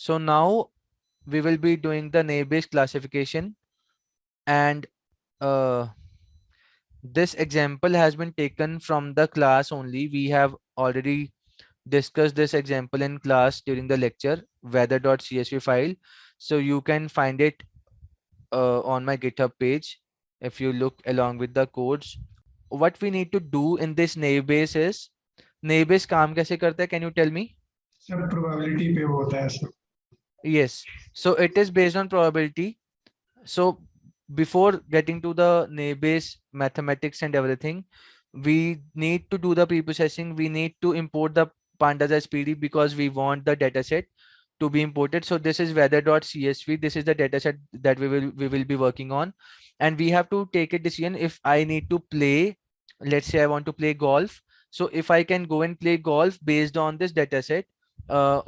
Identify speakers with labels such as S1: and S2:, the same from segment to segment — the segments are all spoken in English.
S1: So now we will be doing the naive Bayes classification, and this example has been taken from the class only. We have already discussed this example in class during the lecture weather.csv file. So you can find it on my GitHub page if you look along with the codes. What we need to do in this naive Bayes is, naive Bayes काम कैसे करता है? Can you tell me?
S2: सब probability पे होता है सब.
S1: Yes. So it is based on probability. So before getting to the naive Bayes mathematics and everything, we need to do the pre-processing. We need to import the pandas as PD because we want the dataset to be imported. So this is weather.csv. This is the dataset that we will be working on, and we have to take a decision if I need to play. Let's say I want to play golf. So if I can go and play golf based on this dataset,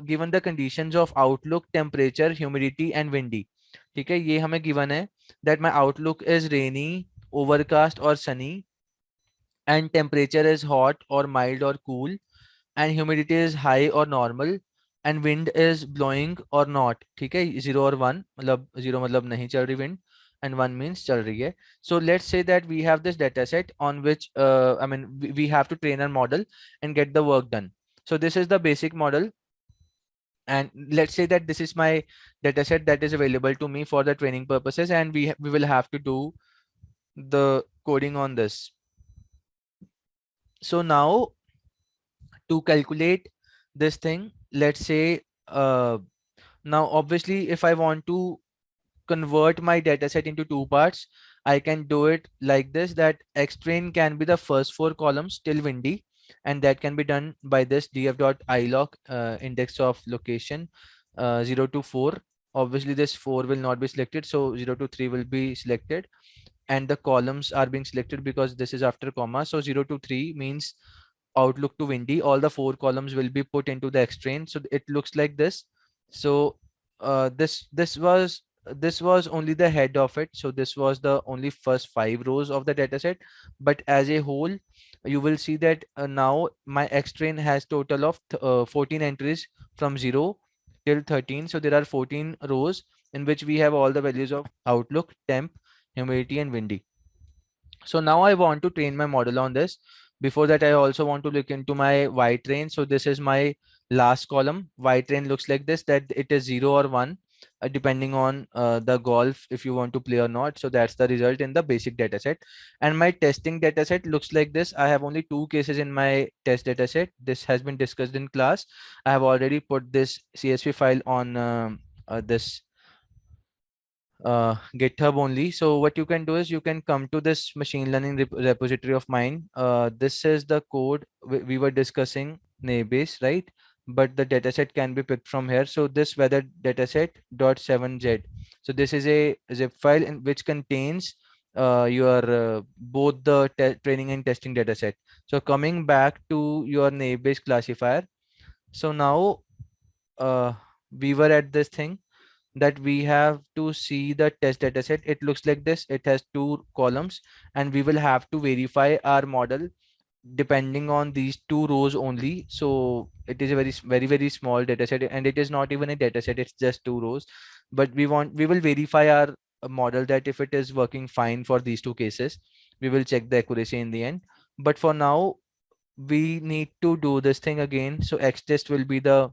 S1: given the conditions of outlook, temperature, humidity, and windy. ठीक है, ये हमें given है that my outlook is rainy, overcast or sunny, and temperature is hot or mild or cool, and humidity is high or normal, and wind is blowing or not. ठीक है, 0 और 1 मतलब 0 मतलब नहीं चल रही wind, and 1 means चल रही है. So let's say that we have this data set on which I mean we have to train a model and get the work done. So this is the basic model, and let's say that this is my dataset that is available to me for the training purposes, and we will have to do the coding on this. So now to calculate this thing, let's say now obviously if I want to convert my dataset into two parts, I can do it like this, that xtrain can be the first four columns till windy, and that can be done by this df.ilog index of location 0 to 4. Obviously this 4 will not be selected, so 0 to 3 will be selected, and the columns are being selected because this is after comma. So 0 to 3 means outlook to windy. All the four columns will be put into the xtrain, so it looks like this. So this was only the head of it, so this was the only first 5 rows of the dataset. But as a whole, you will see that now my xtrain has total of 14 entries from 0 till 13. So there are 14 rows in which we have all the values of outlook, temp, humidity, and windy. So now I want to train my model on this. Before that, I also want to look into my y train. So this is my last column. Y train looks like this, that it is 0 or 1, depending on the golf, if you want to play or not. So that's the result in the basic dataset. And my testing dataset looks like this. I have only two cases in my test dataset. This has been discussed in class. I have already put this CSV file on this GitHub only. So what you can do is you can come to this machine learning repository of mine. This is the code we were discussing, naive Bayes, right? But the dataset can be picked from here. So this weather dataset .7z. So this is a zip file in which contains your both the training and testing dataset. So coming back to your naive Bayes classifier. So now uh, we were at this thing that we have to see the test dataset. It looks like this. It has two columns, and we will have to verify our model depending on these two rows only. So it is a very small dataset, and it is not even a dataset. It's just two rows. But we will verify our model that if it is working fine for these two cases, we will check the accuracy in the end. But for now, we need to do this thing again. So X test will be the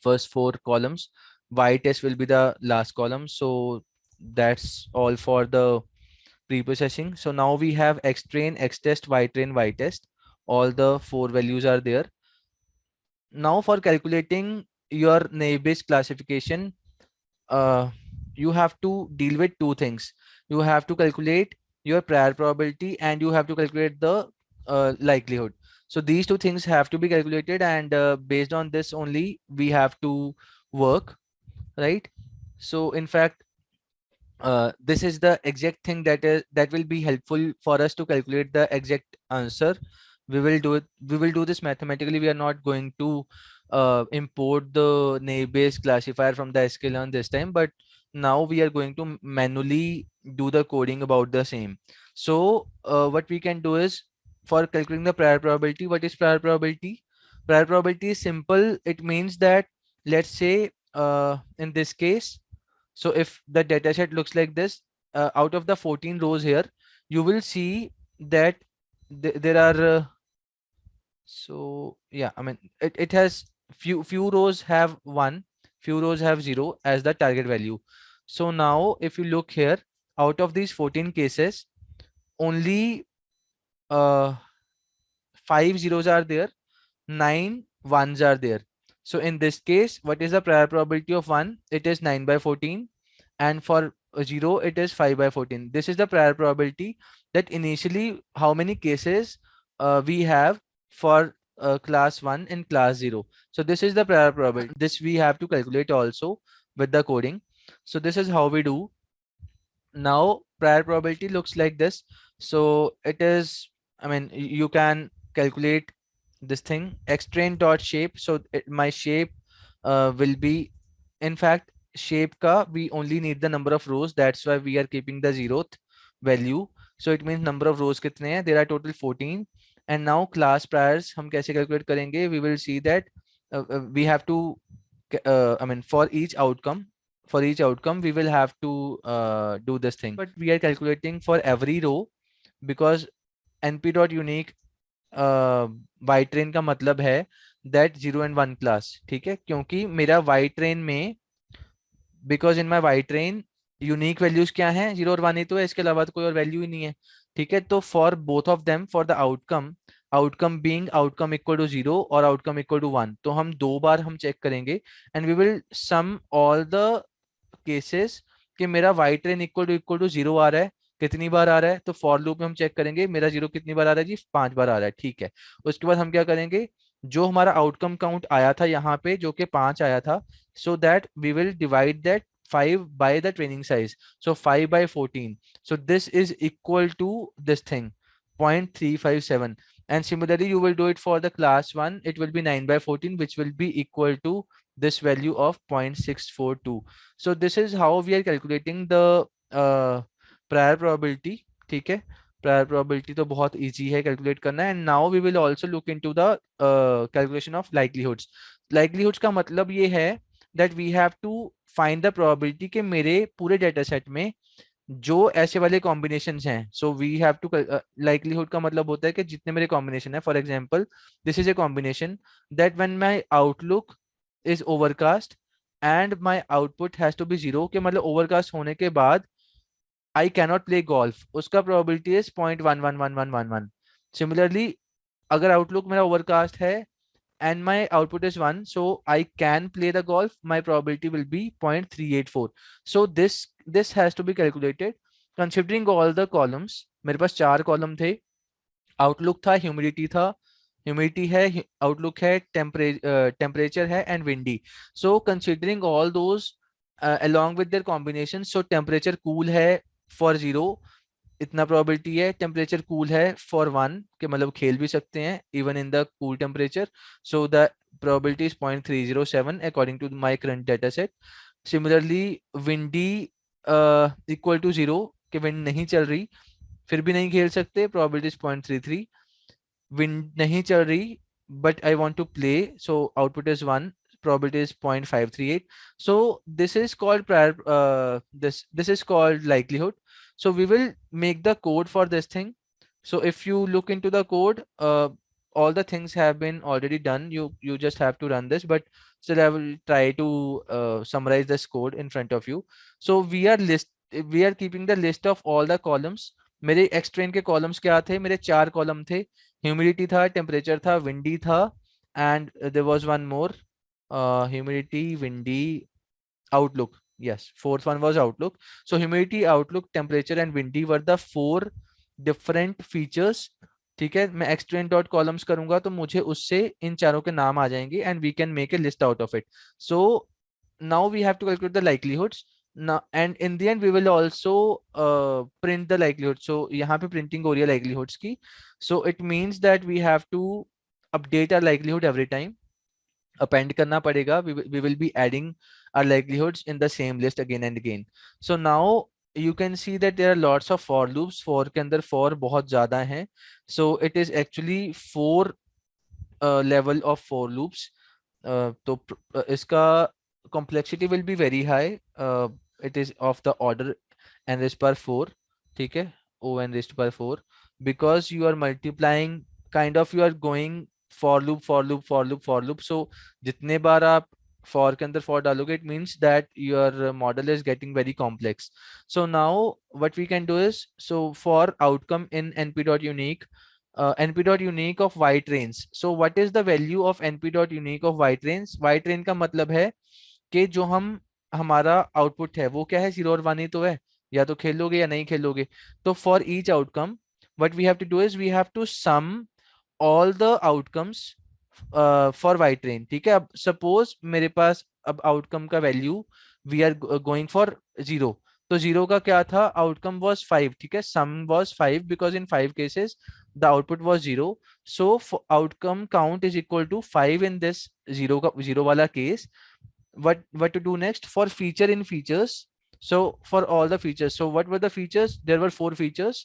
S1: first four columns, y test will be the last column. So that's all for the pre-processing. So now we have x train, x test, y train, y test. All the four values are there. Now for calculating your naive Bayes classification, uh, you have to deal with two things. You have to calculate your prior probability, and you have to calculate the likelihood. So these two things have to be calculated, and based on this only we have to work, right? So in fact, this is the exact thing that will be helpful for us to calculate the exact answer. We will do this mathematically. We are not going to import the naive Bayes classifier from the sklearn this time, but now we are going to manually do the coding about the same. So what we can do is, for calculating the prior probability, what is prior probability? Prior probability is simple. It means that, let's say in this case, so if the data set looks like this, out of the 14 rows here, you will see that there are so yeah, I mean it has few rows have 1, few rows have 0 as the target value. So now if you look here, out of these 14 cases, only uh 5 zeros are there, 9 ones are there. So in this case, what is the prior probability of 1? It is 9 by 14, and for 0 it is 5 by 14. This is the prior probability that initially how many cases we have for class 1 and class 0. So this is the prior probability. This we have to calculate also with the coding. So this is how we do. Now prior probability looks like this. So it is, I mean, you can calculate this thing xtrain dot shape. So my shape will be, in fact, shape ka we only need the number of rows, that's why we are keeping the 0th value. So it means number of rows kitne hai, there are total 14. And now class priors hum kaise calculate karenge, we will see that we have to I mean for each outcome we will have to do this thing, but we are calculating for every row because np dot unique Y train का मतलब है that 0 and 1 class, ठीक है, क्योंकि मेरा Y train में, because in my Y train unique values क्या है, 0 और 1 ही तो है, इसके अलावा तो कोई और वैल्यू ही नहीं है, ठीक है। तो for both of them, for the outcome, outcome being outcome equal to 0 और आउटकम इक्वल टू 1, तो हम दो बार हम चेक करेंगे and we will sum all the cases कि मेरा वाई ट्रेन इक्वल टू 0 आ रहा है, कितनी बार आ रहा है, तो फॉर लूप में हम चेक करेंगे मेरा 0 कितनी बार आ रहा है जी, 5 बार आ रहा है, ठीक है। उसके बाद हम क्या करेंगे, जो हमारा आउटकम काउंट आया था यहाँ पे जो कि 5 आया था, so that we will divide that 5 by the training size, so 5 by 14, so this is equal to this thing 0.357. And similarly you will do it for the class 1, it will be 9 by 14, which will be equal to this value of 0.642. so this is how we are calculating the prior probability, ठीक है। Prior probability तो बहुत easy है calculate करना है। And now we will also look into the calculation of likelihoods. Likelihoods का मतलब ये है that we have to find the probability कि मेरे पूरे डेटा सेट में जो ऐसे वाले कॉम्बिनेशंस हैं, so we have to, likelihood का मतलब होता है कि जितने मेरे कॉम्बिनेशन है, for example this is a combination that when my outlook is overcast and my output has to be 0, के मतलब ओवरकास्ट होने के बाद आई कैनॉट प्ले गोल्फ, उसका प्रोबेबिलिटी इज 0.111111। सिमिलरली अगर आउटलुक मेरा ओवरकास्ट है and my output is 1, so I can play the golf, my probability will be 0.384. so this has to be calculated considering all the columns। मेरे पास 4 column थे, outlook था, humidity था, humidity है, outlook है, temperature है and windy. So considering all those along with their combination, so temperature cool है for 0, इतना probability है, टेम्परेचर कूल है फॉर 1 के मतलब खेल भी सकते हैं even in the cool temperature, so the probability is 0.307 according to my current data set। similarly windy equal to 0 कि विंड नहीं चल रही, फिर भी नहीं खेल सकते, probability is 0.33। विंड नहीं चल रही but I want to play, so output is 1, probability is 0.538। so this is called prior this is called likelihood। so we will make the code for this thing। so if you look into the code, all the things have been already done, you just have to run this, but still I will try to summarize this code in front of you। so we are keeping the list of all the columns। मेरे एक्सट्रेन के columns क्या थे, मेरे 4 column थे, humidity था, temperature था, windy था, and there was one more, humidity, windy, outlook, yes, fourth one was outlook। so humidity, outlook, temperature and windy were the 4 different features, ठीक है। मैं extract dot columns करूंगा तो मुझे उससे इन चारों के नाम आ जाएंगे and we can make a list out of it। so now we have to calculate the likelihoods now, and in the end we will also print the likelihood। so यहाँ पे printing हो रही है likelihoods की, so it means that we have to update our likelihood every time, append करना पड़ेगा, we will be adding our likelihoods in the same list again and again। so now you can see that there are lots of for loops, for के अंदर for बहुत ज़्यादा हैं, so it is actually 4 level of for loops। तो इसका complexity will be very high. It is of the order n raised power 4, ठीक है, o n raised power 4, because you are multiplying, kind of you are going for loop for loop for loop for loop. So जितने बार आप for के अंदर for डालोगे, it means that your model is getting very complex. So now what we can do is, so for outcome in np.unique, np.unique of y trains. So what is the value of np.unique of y trains? Y train का मतलब है कि जो हम हमारा output है वो क्या है, 0 और 1 ही तो है, या तो खेलोगे या नहीं खेलोगे. तो for each outcome what we have to do is we have to sum all the outcomes for Y train. ठीक है, अब सपोज मेरे पास अब आउटकम का value we are going for 0. तो 0 का क्या था, आउटकम वाज 5. ठीक है, sum was 5 because in 5 cases the output was 0. So outcome count is equal to 5 in this 0 का 0 वाला case. What to do next for feature in features? So for all the features, so what were the features? There were 4 features.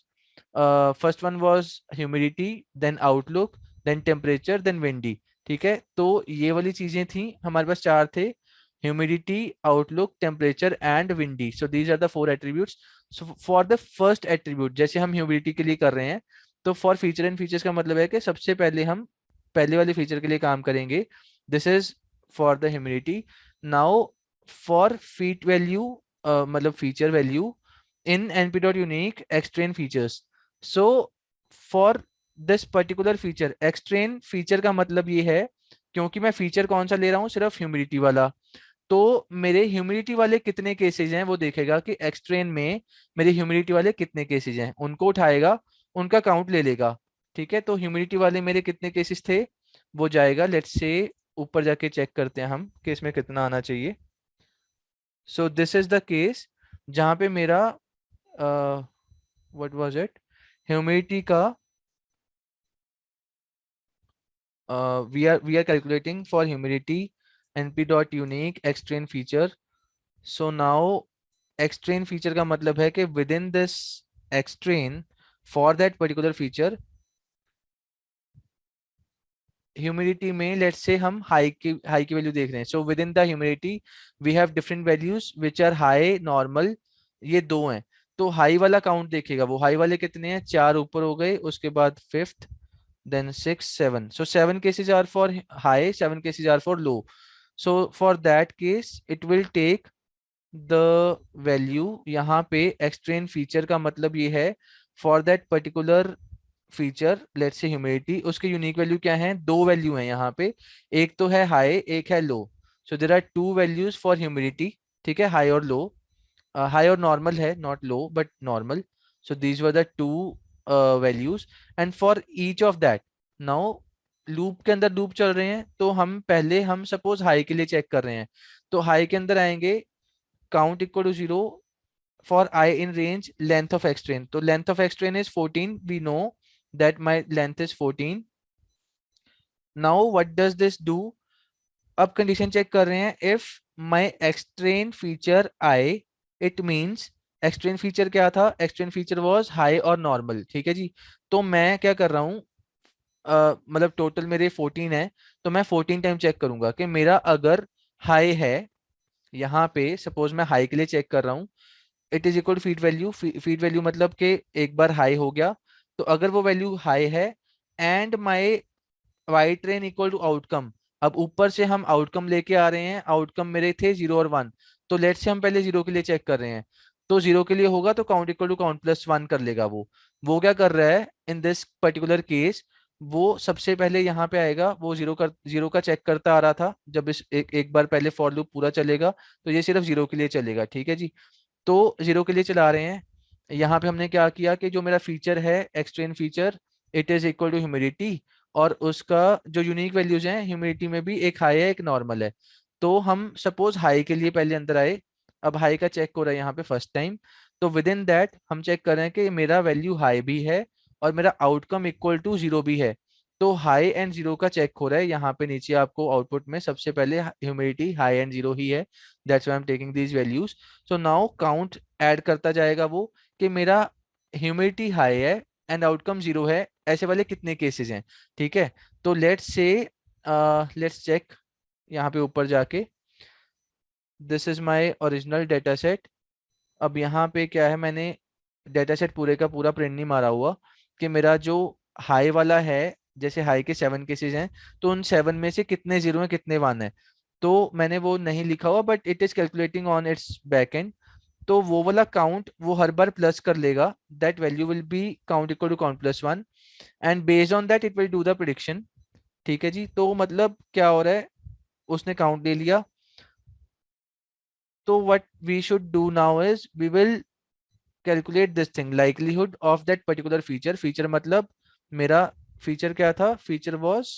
S1: First one was humidity, then outlook, then temperature, then windy. ठीक है, तो ये वाली चीजें थी हमारे पास, 4 थे: humidity, outlook, temperature and windy. So these are the 4 attributes. So for the first attribute, जैसे हम humidity के लिए कर रहे हैं, तो for feature and features का मतलब है कि सबसे पहले हम पहले वाले फीचर के लिए काम करेंगे. This is for the humidity. Now for feat value, मतलब feature value in np.unique extrain features. So for this particular feature, extrain feature का मतलब ये है, क्योंकि मैं फीचर कौन सा ले रहा हूँ, सिर्फ ह्यूमिडिटी वाला, तो मेरे ह्यूमिडिटी वाले कितने केसेज हैं वो देखेगा कि एक्सट्रेन में मेरे ह्यूमिडिटी वाले कितने केसेज हैं, उनको उठाएगा, उनका काउंट ले लेगा. ठीक है, तो ह्यूमिडिटी वाले मेरे कितने केसेस थे वो जाएगा, लेट्स से ऊपर जाके चेक करते हैं हम कि इसमें कितना आना चाहिए. सो दिस इज द केस जहां पे मेरा व्हाट वाज इट, ह्यूमिडिटी का we are calculating for humidity np.unique extrain feature. So now extrain feature का मतलब है कि within this extrain for that particular feature humidity में लेट्स से हम हाई की वैल्यू देख रहे हैं. So with in the humidity we have different values which are high, normal, ये 2 हैं. तो हाई वाला काउंट देखेगा, वो हाई वाले कितने हैं, 4 ऊपर हो गए, उसके बाद 5th, then 6, 7. So 7 cases are for high, 7 cases are for low. So for that case it will take the value, यहाँ पे extrain feature का मतलब ये है for that particular feature, let's say humidity, उसके यूनिक वैल्यू क्या है, 2 value है यहाँ पे, एक तो है हाई, एक है low. So there are 2 values for humidity. ठीक है, हाई और लो, हाई और नॉर्मल है, not low but normal. So these were the 2 values and for each of that now loop के अंदर लूप चल रहे हैं, तो हम पहले हम सपोज हाई के लिए चेक कर रहे हैं, तो हाई के अंदर आएंगे count equal to 0 for I in range length of x train. तो length of x train is 14. We know that my length is 14. Now what does this do? अब कंडीशन चेक कर रहे हैं, if my x train feature I, it means x train feature क्या था, x train feature was high और normal. ठीक है जी, तो मैं क्या कर रहा हूँ, मतलब टोटल मेरे 14 है, तो मैं 14 टाइम चेक करूंगा कि मेरा अगर हाई है, यहाँ पे सपोज मैं हाई के लिए चेक कर रहा हूँ, it is equal to feed value. Feed value मतलब कि एक बार हाई हो गया, तो अगर वो वैल्यू हाई है and my Y train equal to outcome, अब ऊपर से हम आउटकम लेके आ रहे हैं, आउटकम मेरे थे 0 और 1, तो लेट से हम पहले 0 के लिए चेक कर रहे हैं, तो 0 के लिए होगा तो count equal to count plus 1 कर लेगा. वो क्या कर रहा है इन दिस पर्टिकुलर केस, वो सबसे पहले यहाँ पे आएगा, वो 0 का चेक करता आ रहा था, जब इस एक बार पहले फॉर लूप पूरा चलेगा, तो ये सिर्फ 0 के लिए चलेगा. ठीक है जी, तो 0 के लिए चला रहे हैं. यहाँ पे हमने क्या किया कि जो मेरा फीचर है X train feature, it is equal to humidity, और उसका जो यूनिक वैल्यूज हैं ह्यूमिडिटी में भी एक हाई है एक नॉर्मल है. तो हम सपोज हाई के लिए पहले अंदर आए, अब हाई का चेक हो रहा है यहाँ पे फर्स्ट टाइम, तो विद इन दैट हम चेक कर रहे हैं कि मेरा वैल्यू हाई भी है और मेरा आउटकम इक्वल टू 0 भी है. तो हाई एंड 0 का चेक हो रहा है, यहाँ पे नीचे आपको आउटपुट में सबसे पहले ह्यूमिडिटी हाई एंड 0 ही है, that's why I am taking these values. So now count add करता जाएगा वो कि मेरा ह्यूमिडिटी हाई है एंड आउटकम 0 है, ऐसे वाले कितने केसेस हैं. ठीक है, तो लेट्स से लेट्स चेक यहाँ पे ऊपर जाके, this is my original data set. अब यहाँ पे क्या है, मैंने डेटा सेट पूरे का पूरा प्रिंट नहीं मारा हुआ कि मेरा जो हाई वाला है, जैसे हाई के 7 केसेस हैं, तो उन 7 में से कितने जीरो हैं कितने वन है, तो मैंने वो नहीं लिखा हुआ, but it is calculating on it's back and. तो वो वाला काउंट वो हर बार प्लस कर लेगा, that value will be count equal to count plus one, and based on that it will do the prediction. ठीक है जी, तो मतलब क्या हो रहा है, उसने काउंट ले लिया। तो what we should do now is we will calculate this thing, likelihood of that particular feature. Feature मतलब मेरा फीचर क्या था, फीचर वाज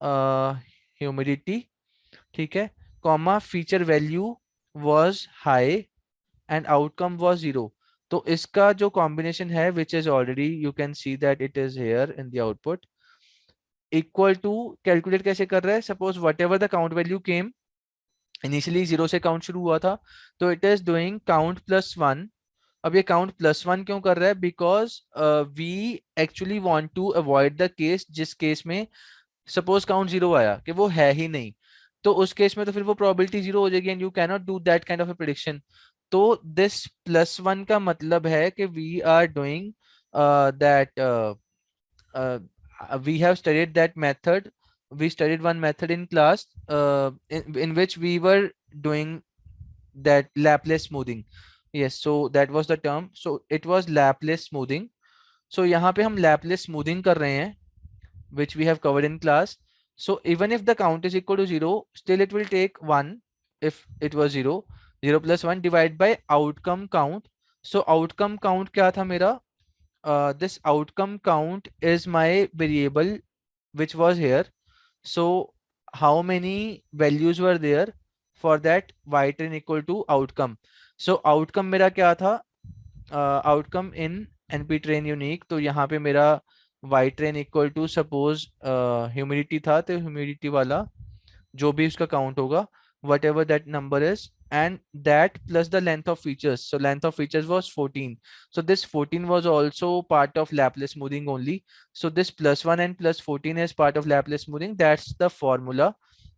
S1: ह्यूमिडिटी, ठीक है, comma feature value was high and outcome was zero. तो इसका जो कॉम्बिनेशन है which is already you can see that it is here in the output, equal to, calculate कैसे कर रहा है, suppose whatever the count value came, initially zero से count शुरू हुआ था, तो it is doing count plus one. अब ये काउंट प्लस वन क्यों कर रहा है, because we actually want to avoid the case जिस केस में सपोज काउंट जीरो आया कि वो है ही नहीं, तो उस केस में तो फिर वो प्रोबेबिलिटी जीरो हो जाएगी and you cannot do that kind of a prediction. तो दिस प्लस वन का मतलब है कि we are doing that, we have studied that method. We studied one method in class in which we were doing that Laplace smoothing. Yes, so that was the term. So it was Laplace smoothing. So यहाँ पे हम Laplace smoothing कर रहे हैं, which we have covered in class. So even if the count is equal to zero, still it will take one if it was zero. Zero plus one divided by outcome count. So outcome count क्या था मेरा? This outcome count is my variable which was here. So how many values were there for that y train equal to outcome? So outcome मेरा क्या था, outcome in np train unique, तो यहाँ पे मेरा y train equal to suppose humidity था, तो humidity वाला जो भी उसका काउंट होगा, whatever that number is, and that plus the length of features. So length of features was 14. So this 14 was also part of Laplace smoothing only. So this plus 1 and plus 14 is part of Laplace smoothing. That's the formula.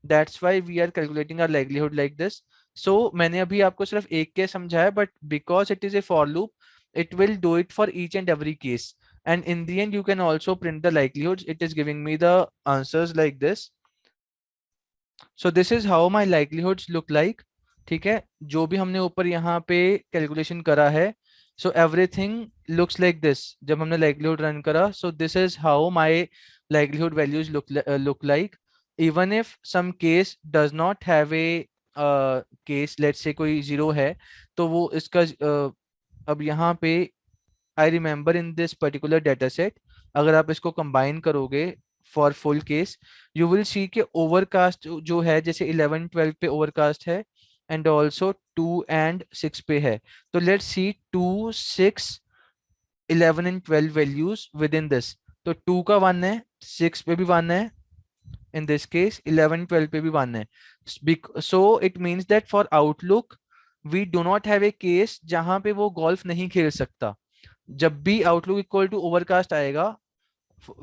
S1: That's why we are calculating our likelihood like this. So मैंने अभी आपको सिर्फ एक case समझाया, but because it is a for loop, it will do it for each and every case. And in the end, you can also print the likelihoods. It is giving me the answers like this. So this is how my likelihoods look like. ठीक है, जो भी हमने ऊपर यहाँ पे calculation करा है, so everything looks like this. जब हमने लाइकलीहुड रन करा, so this is how my likelihood values look like. Even if some case does not have a case, let's say कोई जीरो है, तो वो इसका अब यहाँ पे I remember in this particular data set, अगर आप इसको कंबाइन करोगे for full case, you will see के ओवरकास्ट जो है, जैसे 11 12 पे ओवरकास्ट है, एंड ऑल्सो 2 एंड 6 पे है। तो let's see 2 6 11 and 12 values with in this. तो 2 का 1 है, 6 पे भी 1 है, in this case 11 12 पे भी 1 है। So it means that for outlook we do not have a case जहां पे वो गोल्फ नहीं खेल सकता। जब भी आउटलुक इक्वल टू ओवरकास्ट आएगा,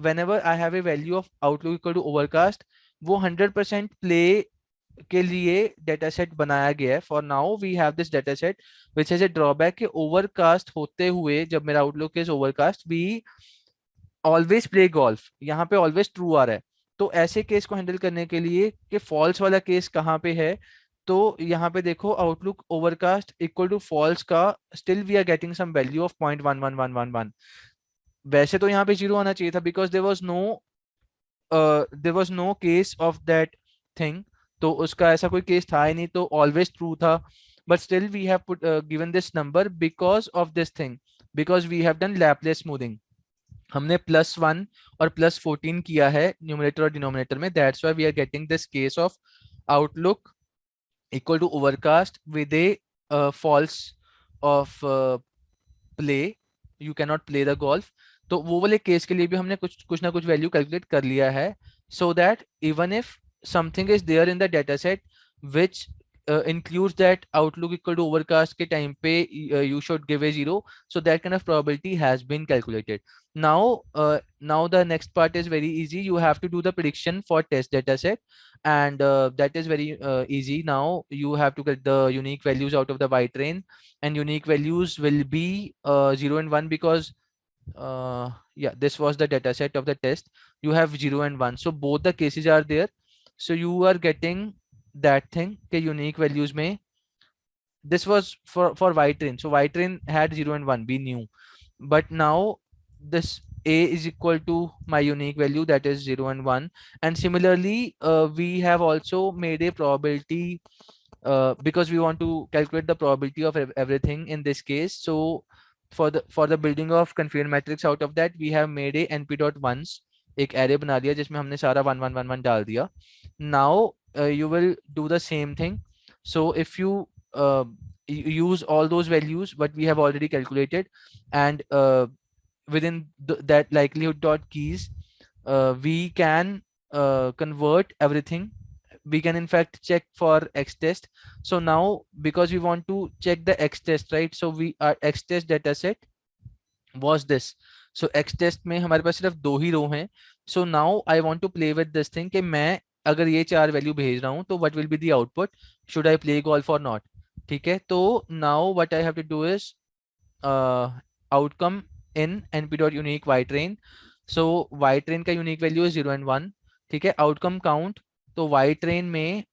S1: whenever I have a value of outlook equal to overcast, वो 100% प्ले के लिए डेटा सेट बनाया गया है। For now we have this data set which has a drawback कि ओवरकास्ट होते हुए, जब मेरा outlook is overcast, we always play golf, यहाँ पे ऑलवेज ट्रू आ रहा है। तो ऐसे केस को हैंडल करने के लिए कि फॉल्स वाला केस कहाँ पे है, तो यहाँ पे देखो outlook overcast equal to false का, still we are getting some value of 0.11111। वैसे तो यहाँ पे जीरो आना चाहिए था, because there was no case of that thing, तो उसका ऐसा कोई केस था ही नहीं, तो ऑलवेज ट्रू था। But still we have put given this number because of this thing, because we have done Laplace smoothing. हमने प्लस वन और प्लस 14 किया है न्यूमरेटर और डिनोमिनेटर में, that's why we are getting this case of outlook equal to overcast with a false of play, you can not play the golf. तो वो वाले case के लिए भी हमने कुछ कुछ ना कुछ वैल्यू कैलकुलेट कर लिया है, so that even if something is there in the data set which includes that outlook equal to overcast के time पे you should give a 0. So that kind of probability has been calculated. Now the next part is very easy. You have to do the prediction for test data set, and that is very easy. Now you have to get the unique values out of the Y train, and unique values will be 0 and 1, because yeah, this was the data set of the test. You have 0 and 1, so both the cases are there. So you are getting that thing के unique values में, this was for Y train. So Y train had 0 and 1, we knew, but now this A is equal to my unique value, that is 0 and 1. And similarly, we have also made a probability, because we want to calculate the probability of everything in this case. So for the building of configured matrix, out of that we have made a np dot ones, एक array बना दिया जिसमें हमने सारा 1 1 1 1 डाल दिया. Now you will do the same thing. So if you use all those values what we have already calculated, and within that likelihood dot keys, we can convert everything. We can in fact check for X test. So now because we want to check the X test, right? So we our X test data set was this. So X test में हमारे पास सिर्फ 2 ही रो हैं. So now I want to play with this thing कि मैं अगर ये 4 value भेज रहा हूँ तो what will be the output? Should I play golf or not? ठीक है. तो now what I have to do is outcome in np.unique ytrain. So ytrain का unique value is 0 and 1. ठीक है. Outcome count, तो ytrain में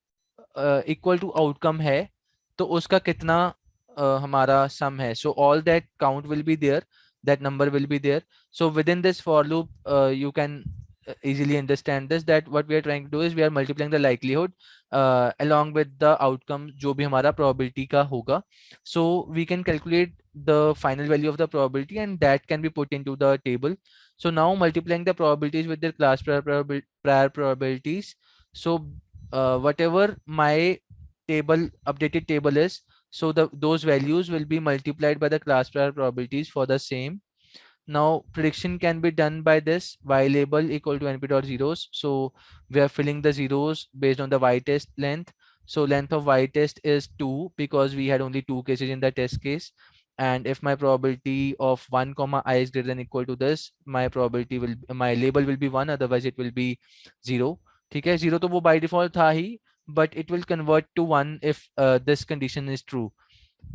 S1: equal to outcome है, तो उसका कितना हमारा sum है. So all that count will be there, that number will be there. So within this for loop, you can easily understand this, that what we are trying to do is we are multiplying the likelihood along with the outcome जो भी हमारा probability का होगा. So we can calculate the final value of the probability, and that can be put into the table. So now multiplying the probabilities with their class prior probabilities. So whatever my table updated table is, so those values will be multiplied by the class prior probabilities for the same. Now prediction can be done by this y label equal to np dot zeros. So we are filling the zeros based on the y test length. So length of y test is 2 because we had only 2 cases in the test case. And if my probability of 1 comma I is greater than equal to this, my probability will, my label will be 1, otherwise it will be 0. ठीक है. 0 तो वो by default था ही, but it will convert to 1 if this condition is true.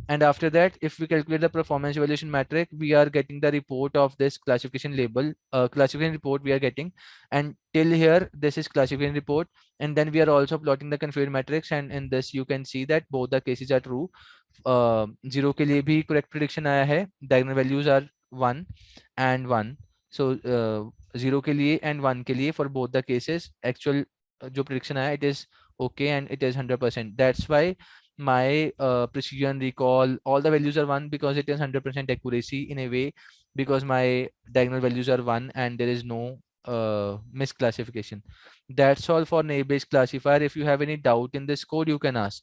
S1: And after that, if we calculate the performance evaluation metric, we are getting the report of this classification label, classification report we are getting. And till here, this is classification report. And then we are also plotting the configured matrix. And in this, you can see that both the cases are true. 0 के लिए भी correct prediction आया है. Diagonal values are 1 and 1. So 0 के लिए and 1 के लिए, for both the cases, actual जो prediction आया, it is okay and it is 100%. That's why my precision recall, all the values are 1 because it is 100% accuracy in a way, because my diagonal values are 1 and there is no misclassification. That's all for naive Bayes classifier. If you have any doubt in this code, you can ask.